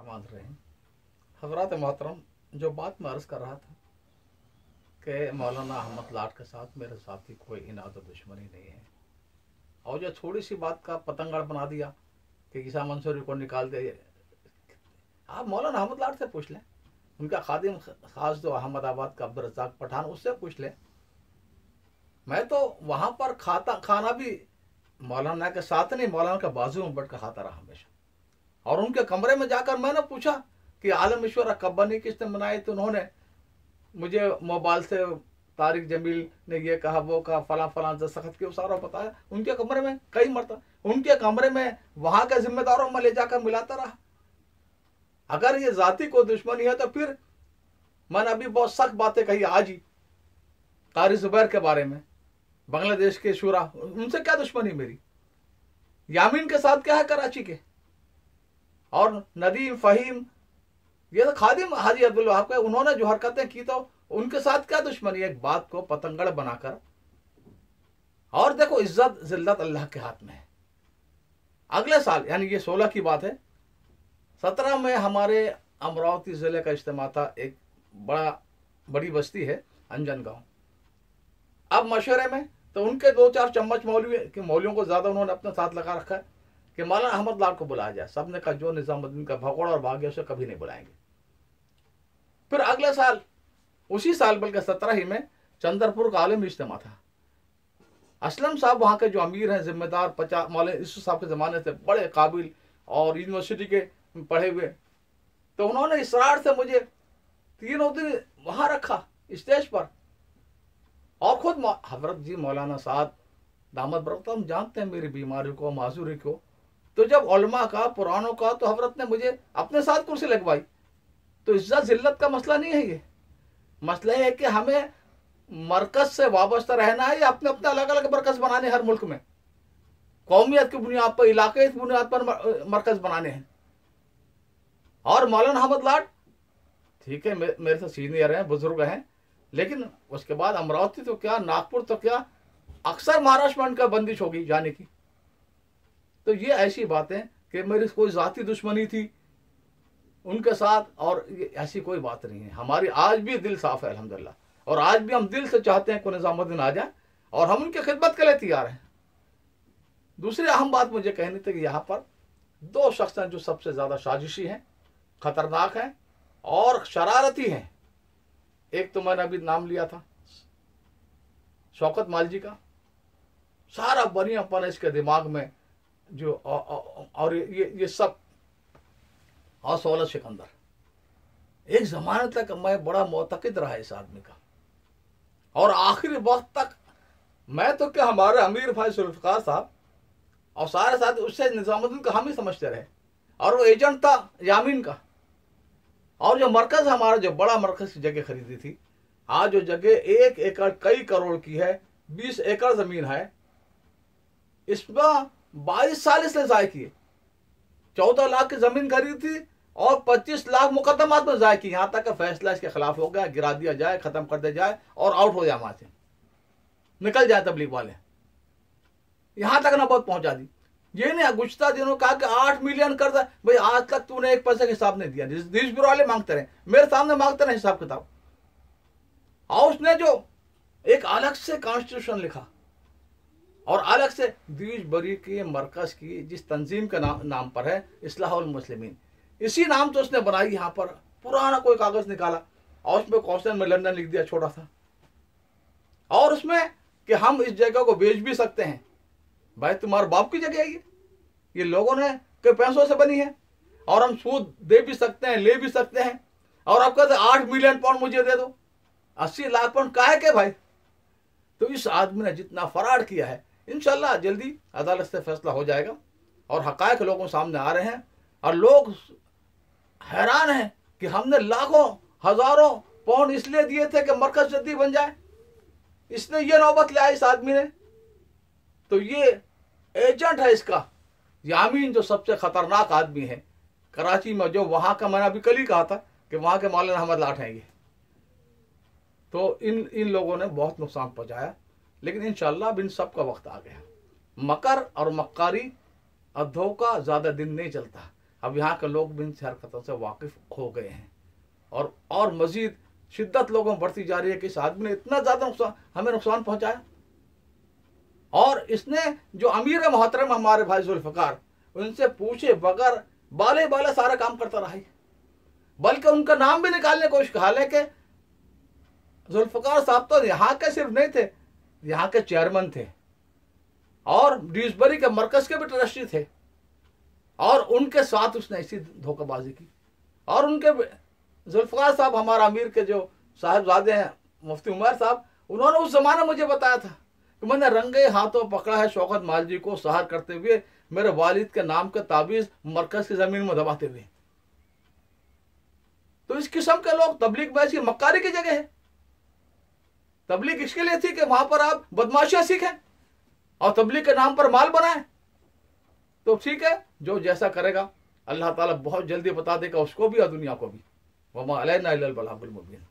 रहमान हज़रात मोहतरम, जो बात मैं अर्ज़ कर रहा था कि मौलाना अहमद लाट के साथ मेरे साथी कोई इनाद और दुश्मनी नहीं है, और जो थोड़ी सी बात का पतंगड़ बना दिया कि ईसा मंसूरी को निकाल दे, आप मौलाना अहमद लाट से पूछ लें, उनका खादिम खास जो अहमदाबाद का अब्दुल रज़ाक पठान, उससे पूछ लें। मैं तो वहाँ पर खाना भी मौलाना के साथ नहीं, मौलाना के बाजू में बैठ कर खाता रहा हमेशा। और उनके कमरे में जाकर मैंने पूछा कि आलम ईश्वर कब्बानी किसने बनाई, तो उन्होंने मुझे मोबाइल से तारिक जमील ने ये कहा, वो कहा, फला फला दस्तखत के सारा बताया। उनके कमरे में कई मरतबा, उनके कमरे में वहाँ के जिम्मेदारों में ले जाकर मिलाता रहा। अगर ये जाति को दुश्मनी है तो फिर मैंने अभी बहुत सख्त बातें कही आज ही कारी जुबैर के बारे में, बांग्लादेश के शूरा, उनसे क्या दुश्मनी मेरी? यामीन के साथ क्या है कराची के? और नदीम फहीम, ये तो खादिम हाजी अब्दुल वहाब का, उन्होंने जो हरकतें की तो उनके साथ क्या दुश्मनी? एक बात को पतंगड़ बनाकर। और देखो, इज्जत जिल्लत अल्लाह के हाथ में है। अगले साल यानी ये 16 की बात है, 17 में हमारे अमरावती जिले का इज्तिमा था। एक बड़ी बस्ती है अंजन गांव। अब मशवरे में तो उनके 2-4 चम्मच मौलवियों को ज्यादा उन्होंने अपने साथ लगा रखा है कि मौलाना अहमद लाट को बुलाया जाए। सबने कहा जो निजामुद्दीन का भगोड़ा और भाग्य उसे कभी नहीं बुलाएंगे। फिर अगले साल, उसी साल बल्कि 17 ही में चंद्रपुर का आलम इज्तिमा था। असलम साहब वहाँ के जो अमीर हैं, जिम्मेदार, 50 मौलाना यूसुफ साहब के ज़माने से बड़े काबिल और यूनिवर्सिटी के पढ़े हुए, तो उन्होंने इसरार से मुझे 3 दिन वहाँ रखा स्टेज पर। और खुद हजरत जी मौलाना साहब दामद बरकत, हम जानते हैं मेरी बीमारी को, माजूरी को, तो जब उलमा का, पुरानों का, तो हजरत ने मुझे अपने साथ कुर्सी लगवाई। तो इज्जत जिल्लत का मसला नहीं है, ये मसला है कि हमें मरकज से वाबस्ता रहना है या अपने अपने अलग अलग मरकज बनाने हर मुल्क में, कौमियत की बुनियाद पर, इलाके की बुनियाद पर मरकज बनाने हैं। और मौलाना अहमद लाट ठीक है, मेरे से सीनियर हैं, बुजुर्ग हैं, लेकिन उसके बाद अमरावती तो क्या, नागपुर तो क्या, अक्सर महाराष्ट्र में उनका बंदिश होगी जाने की। तो ये ऐसी बातें कि मेरी कोई जाती दुश्मनी थी उनके साथ, और ऐसी कोई बात नहीं है। हमारी आज भी दिल साफ है अल्हम्दुलिल्लाह, और आज भी हम दिल से चाहते हैं कि निजामुद्दीन आ जाए, और हम उनकी खिदमत के लिए तैयार हैं। दूसरी अहम बात मुझे कहनी थी कि यहाँ पर 2 शख्स हैं जो सबसे ज्यादा साजिशी हैं, खतरनाक हैं और शरारती हैं। एक तो मैंने अभी नाम लिया था शौकत मालजी का, सारा बनियापन इसके दिमाग में जो, और ये सब, और सौलत सिकंदर। एक जमाने तक मैं बड़ा मोतकिद रहा इस आदमी का, और आखिरी वक्त तक मैं तो क्या, हमारे अमीर भाई जुल्फिकार साहब और सारे साथ उससे निजामुद्दीन का हम ही समझते रहे, और वो एजेंट था यामीन का। और जो मरकज हमारा, जो बड़ा मरकज की जगह खरीदी थी, आज जो जगह 1 एकड़ कई करोड़ की है, 20 एकड़ जमीन है, इसमें 22 साल इसने ज़ाय किए। 14 लाख की जमीन खरीदी थी और 25 लाख मुकदमात में ज़ाय की, यहाँ तक का फैसला इसके खिलाफ हो गया, गिरा दिया जाए, खत्म कर दिया जाए और आउट हो जाए, वहां से निकल जाए तबलीग वाले, यहां तक ना बहुत पहुंचा दी। ये नहीं गुज़श्ता दिनों कहा कि 8 मिलियन कर दे, भाई आज तक तूने 1 पैसे का हिसाब नहीं दिया। देश ब्यूरो वाले मांगते रहे, मेरे सामने मांगते रहे हिसाब किताब। और उसने जो एक अलग से कॉन्स्टिट्यूशन लिखा, और अलग से दीज बरी के मरकज की जिस तंजीम के नाम पर है, इस्लाहुल मुस्लिमीन, इसी नाम तो उसने बनाई। यहाँ पर पुराना कोई कागज निकाला और उसमें क्वेश्चन में लंदन लिख दिया छोटा सा, और उसमें कि हम इस जगह को बेच भी सकते हैं। भाई तुम्हारे बाप की जगह है ये लोगों ने के पैसों से बनी है, और हम सूद दे भी सकते हैं, ले भी सकते हैं। और आप कहते 8 मिलियन पाउंड मुझे दे दो, 80 लाख पाउंड काहे के भाई? तो इस आदमी ने जितना फराड किया है, इंशाल्लाह जल्दी अदालत से फैसला हो जाएगा, और हकायक लोगों सामने आ रहे हैं, और लोग हैरान हैं कि हमने लाखों हजारों पाउंड इसलिए दिए थे कि मरकज जल्दी बन जाए। इसने ये नौबत लिया इस आदमी ने। तो ये एजेंट है इसका यामीन, जो सबसे खतरनाक आदमी है कराची में, जो वहां का, मैंने अभी कल ही कहा था कि वहां के मौलाना अहमद लाट हैं ये। तो इन लोगों ने बहुत नुकसान पहुंचाया, लेकिन इंशाल्लाह अब इन सब का वक्त आ गया। मकर और मक्कारी और धोखा ज्यादा दिन नहीं चलता। अब यहाँ के लोग भी इन हरकतों से वाकिफ हो गए हैं और मजीद शिद्दत लोगों में बढ़ती जा रही है कि इस आदमी ने इतना ज़्यादा हमें नुकसान पहुंचाया। और इसने जो अमीर मोहतरम हमारे भाई जुल्फ़िकार, उनसे पूछे बगैर बाले बाले सारा काम करता रहा है, बल्कि उनका नाम भी निकालने की कोशिश की। हालांकि जुल्फ़िकार साहब तो यहाँ के सिर्फ नहीं थे, यहाँ के चेयरमैन थे और ड्यूसबरी के मरकज के भी ट्रस्टी थे, और उनके साथ उसने ऐसी धोखेबाजी की। और उनके जुल्फ़िकार साहब हमारा अमीर के जो साहिबजादे हैं मुफ्ती उमर साहब, उन्होंने उस जमाने मुझे बताया था कि मैंने रंगे हाथों पकड़ा है शौकत मालजी को सहार करते हुए मेरे वालिद के नाम के ताबीज मरकज की जमीन में दबाते हुए। तो इस किस्म के लोग तबलीग में इसकी मक्कारी की जगह है। तबलीग इसके लिए थी कि वहां पर आप बदमाशियां सीखें और तबलीग के नाम पर माल बनाएं। तो ठीक है, जो जैसा करेगा अल्लाह ताला बहुत जल्दी बता देगा उसको भी और दुनिया को भी। वमा अलैना इल्लल बलागुल मुबीन।